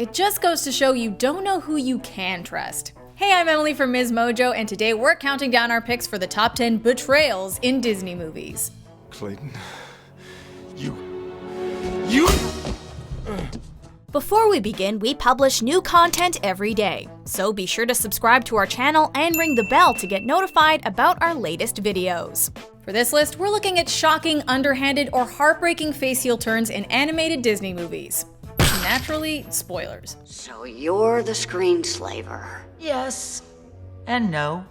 It just goes to show you don't know who you can trust. Hey, I'm Emily from MsMojo, and today we're counting down our picks for the top 10 betrayals in Disney movies. Clayton, Before we begin, we publish new content every day, so be sure to subscribe to our channel and ring the bell to get notified about our latest videos. For this list, we're looking at shocking, underhanded, or heartbreaking face heel turns in animated Disney movies. Naturally, spoilers. So you're the screenslaver. Yes and no.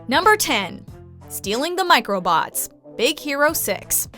Number 10. Stealing the Microbots. Big Hero 6.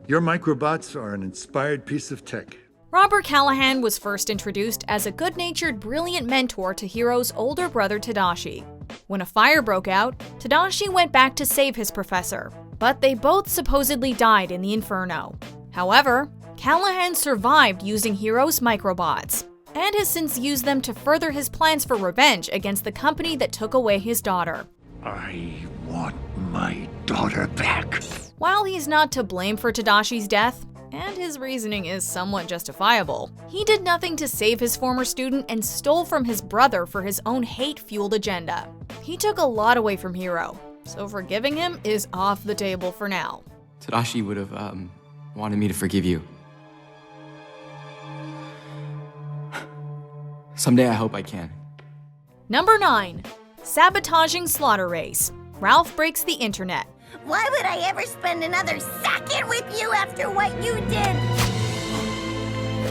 Your Microbots are an inspired piece of tech. Robert Callahan was first introduced as a good-natured, brilliant mentor to Hero's older brother Tadashi. When a fire broke out, Tadashi went back to save his professor, but they both supposedly died in the inferno. However, Callahan survived using Hero's Microbots, and has since used them to further his plans for revenge against the company that took away his daughter. I want my daughter back. While he's not to blame for Tadashi's death, and his reasoning is somewhat justifiable, he did nothing to save his former student and stole from his brother for his own hate-fueled agenda. He took a lot away from Hero, so forgiving him is off the table for now. Tadashi would have, wanted me to forgive you. Someday I hope I can. Number 9. Sabotaging Slaughter Race. Ralph breaks the internet. Why would I ever spend another second with you after what you did?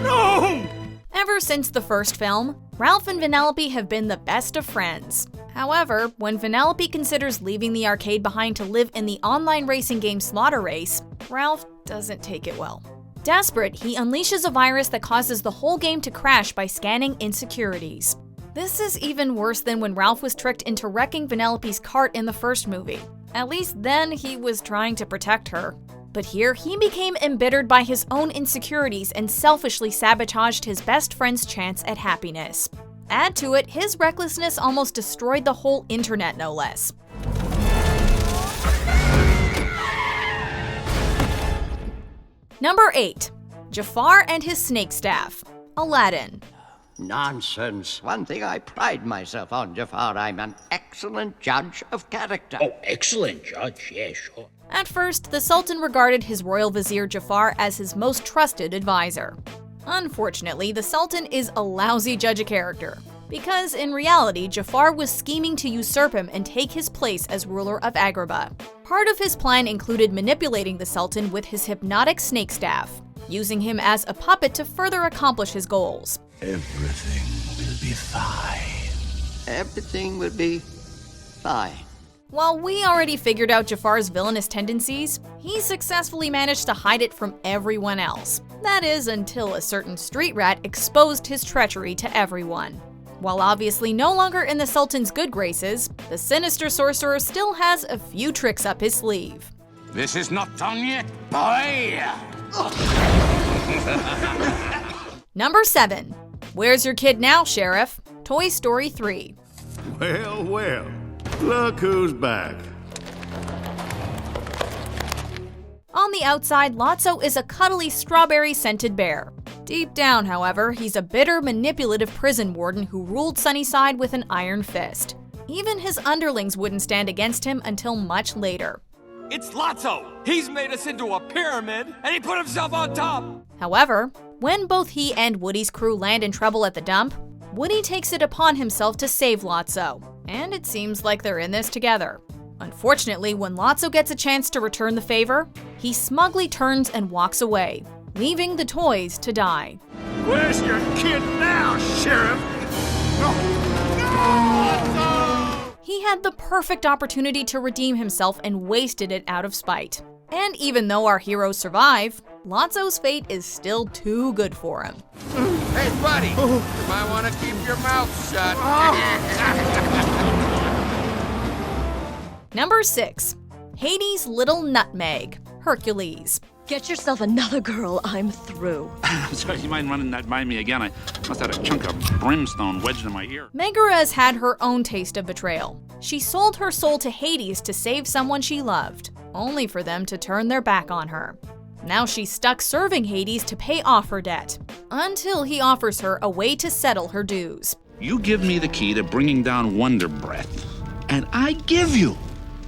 No! Ever since the first film, Ralph and Vanellope have been the best of friends. However, when Vanellope considers leaving the arcade behind to live in the online racing game Slaughter Race, Ralph doesn't take it well. Desperate, he unleashes a virus that causes the whole game to crash by scanning insecurities. This is even worse than when Ralph was tricked into wrecking Vanellope's cart in the first movie. At least then he was trying to protect her. But here, he became embittered by his own insecurities and selfishly sabotaged his best friend's chance at happiness. Add to it, his recklessness almost destroyed the whole internet, no less. Number 8. Jafar and his snake staff. Aladdin. Nonsense. One thing I pride myself on, Jafar, I'm an excellent judge of character. Oh, excellent judge, yeah, sure. At first, the Sultan regarded his royal vizier Jafar as his most trusted advisor. Unfortunately, the Sultan is a lousy judge of character, because in reality, Jafar was scheming to usurp him and take his place as ruler of Agrabah. Part of his plan included manipulating the Sultan with his hypnotic snake staff, using him as a puppet to further accomplish his goals. Everything will be fine. Everything will be fine. While we already figured out Jafar's villainous tendencies, he successfully managed to hide it from everyone else. That is, until a certain street rat exposed his treachery to everyone. While obviously no longer in the Sultan's good graces, the sinister sorcerer still has a few tricks up his sleeve. This is not done yet, boy! Number 7. Where's Your Kid Now, Sheriff? Toy Story 3. Well, well, look who's back. On the outside, Lotso is a cuddly strawberry-scented bear. Deep down, however, he's a bitter, manipulative prison warden who ruled Sunnyside with an iron fist. Even his underlings wouldn't stand against him until much later. It's Lotso! He's made us into a pyramid, and he put himself on top! However, when both he and Woody's crew land in trouble at the dump, Woody takes it upon himself to save Lotso, and it seems like they're in this together. Unfortunately, when Lotso gets a chance to return the favor, he smugly turns and walks away, leaving the toys to die. Where's your kid now, Sheriff? He had the perfect opportunity to redeem himself and wasted it out of spite. And even though our heroes survive, Lotso's fate is still too good for him. Hey, buddy! You might want to keep your mouth shut. Number 6. Hades' Little Nutmeg. Hercules. Get yourself another girl, I'm through. I'm sorry, you mind running that by me again? I must have had a chunk of brimstone wedged in my ear. Megara has had her own taste of betrayal. She sold her soul to Hades to save someone she loved, only for them to turn their back on her. Now she's stuck serving Hades to pay off her debt. until he offers her a way to settle her dues. You give me the key to bringing down Wonder Breath, and I give you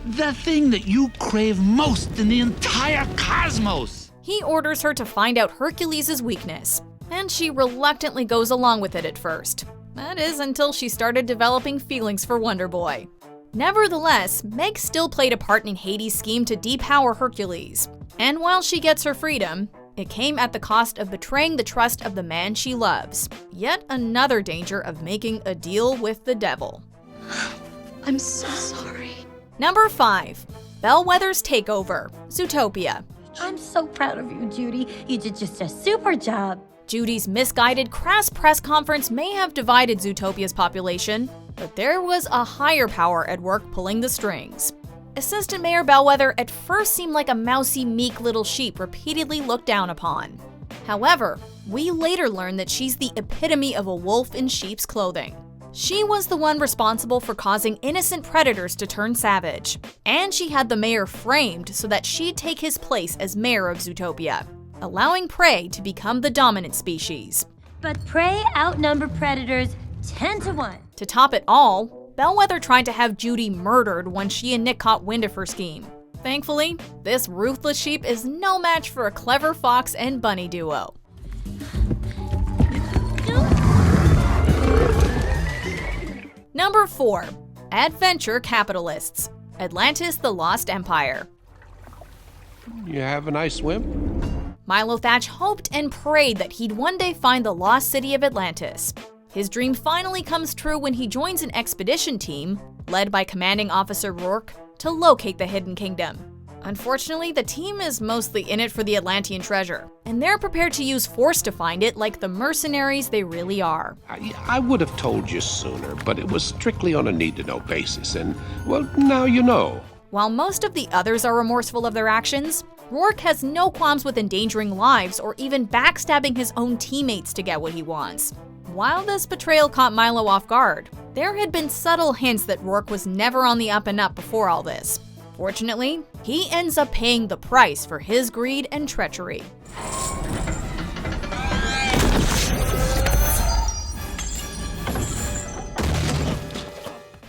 the thing that you crave most in the entire cosmos. He orders her to find out Hercules' weakness, and she reluctantly goes along with it at first. That is until she started developing feelings for Wonder Boy. Nevertheless, Meg still played a part in Hades' scheme to depower Hercules, and while she gets her freedom, it came at the cost of betraying the trust of the man she loves. Yet another danger of making a deal with the devil. I'm so sorry. Number 5. Bellwether's Takeover, Zootopia. I'm so proud of you, Judy. You did just a super job. Judy's misguided, crass press conference may have divided Zootopia's population, but there was a higher power at work pulling the strings. Assistant Mayor Bellwether at first seemed like a mousy, meek little sheep repeatedly looked down upon. However, we later learned that she's the epitome of a wolf in sheep's clothing. She was the one responsible for causing innocent predators to turn savage, and she had the mayor framed so that she'd take his place as mayor of Zootopia, allowing prey to become the dominant species. But prey outnumber predators 10 to 1. To top it all, Bellwether tried to have Judy murdered when she and Nick caught wind of her scheme. Thankfully, this ruthless sheep is no match for a clever fox and bunny duo. Number 4. Adventure Capitalists, Atlantis: The Lost Empire. You have a nice swim? Milo Thatch hoped and prayed that he'd one day find the lost city of Atlantis. His dream finally comes true when he joins an expedition team, led by Commanding Officer Rourke, to locate the Hidden Kingdom. Unfortunately, the team is mostly in it for the Atlantean treasure, and they're prepared to use force to find it like the mercenaries they really are. I would have told you sooner, but it was strictly on a need-to-know basis, and, well, now you know. While most of the others are remorseful of their actions, Rourke has no qualms with endangering lives or even backstabbing his own teammates to get what he wants. While this betrayal caught Milo off guard, there had been subtle hints that Rourke was never on the up and up before all this. Fortunately, he ends up paying the price for his greed and treachery.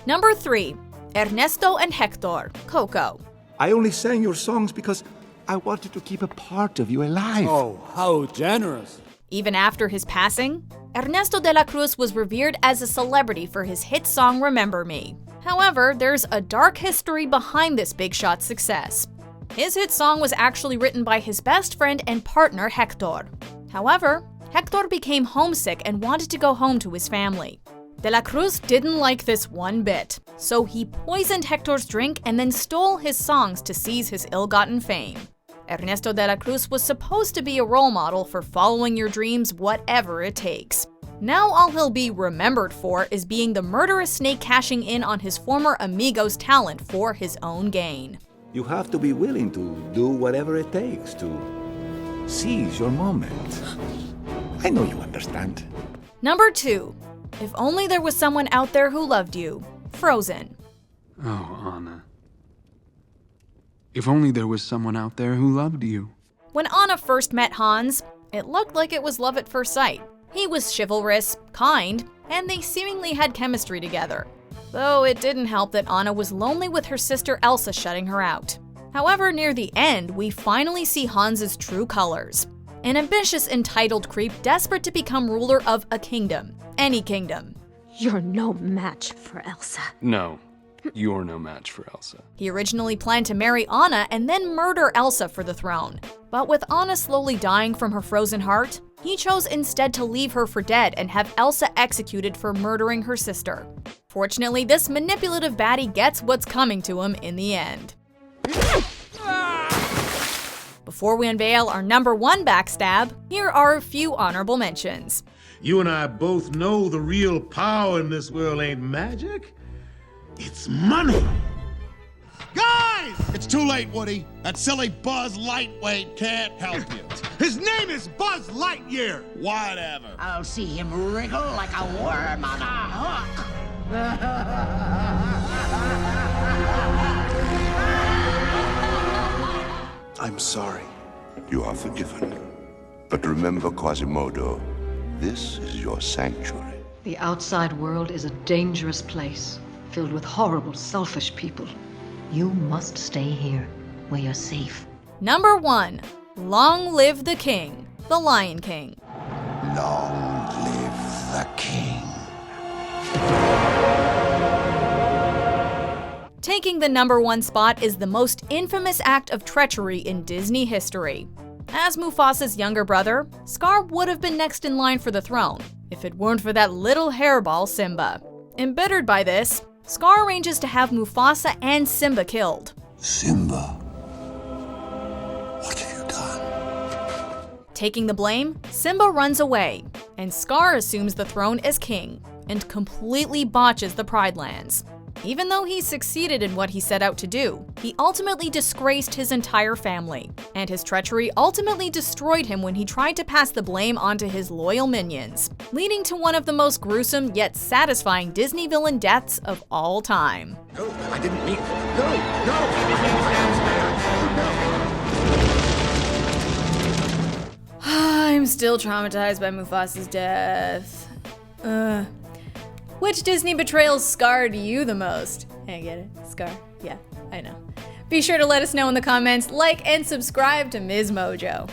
Number 3. Ernesto and Héctor, Coco. I only sang your songs because I wanted to keep a part of you alive. Oh, how generous. Even after his passing, Ernesto de la Cruz was revered as a celebrity for his hit song Remember Me. However, there's a dark history behind this big shot's success. His hit song was actually written by his best friend and partner Héctor. However, Héctor became homesick and wanted to go home to his family. De la Cruz didn't like this one bit, so he poisoned Héctor's drink and then stole his songs to seize his ill-gotten fame. Ernesto de la Cruz was supposed to be a role model for following your dreams whatever it takes. Now all he'll be remembered for is being the murderous snake cashing in on his former amigo's talent for his own gain. You have to be willing to do whatever it takes to seize your moment. I know you understand. Number 2. If only there was someone out there who loved you. Frozen. Oh, Anna. If only there was someone out there who loved you. When Anna first met Hans, it looked like it was love at first sight. He was chivalrous, kind, and they seemingly had chemistry together. Though it didn't help that Anna was lonely with her sister Elsa shutting her out. However, near the end, we finally see Hans's true colors. An ambitious, entitled creep desperate to become ruler of a kingdom. Any kingdom. You're no match for Elsa. No, you're no match for Elsa. He originally planned to marry Anna and then murder Elsa for the throne. But with Anna slowly dying from her frozen heart, he chose instead to leave her for dead and have Elsa executed for murdering her sister. Fortunately, this manipulative baddie gets what's coming to him in the end. Before we unveil our number 1 backstab, here are a few honorable mentions. You and I both know the real power in this world ain't magic. It's money. Guys! It's too late, Woody. That silly Buzz Lightweight can't help you. His name is Buzz Lightyear. Whatever. I'll see him wriggle like a worm on a hook. I'm sorry. You are forgiven. But remember, Quasimodo, This is your sanctuary. The outside world is a dangerous place, filled with horrible, selfish people. You must stay here, where you're safe. Number 1. Long Live the King, The Lion King. Long live the king. Taking the number 1 spot is the most infamous act of treachery in Disney history. As Mufasa's younger brother, Scar would have been next in line for the throne, if it weren't for that little hairball Simba. Embittered by this, Scar arranges to have Mufasa and Simba killed. Simba, what have you done? Taking the blame, Simba runs away, and Scar assumes the throne as king, and completely botches the Pride Lands. Even though he succeeded in what he set out to do, he ultimately disgraced his entire family, and his treachery ultimately destroyed him when he tried to pass the blame onto his loyal minions, leading to one of the most gruesome yet satisfying Disney villain deaths of all time. No, I didn't mean it. No! I'm still traumatized by Mufasa's death. Which Disney betrayal scarred you the most? I get it. Scar. Yeah, I know. Be sure to let us know in the comments, like and subscribe to MsMojo.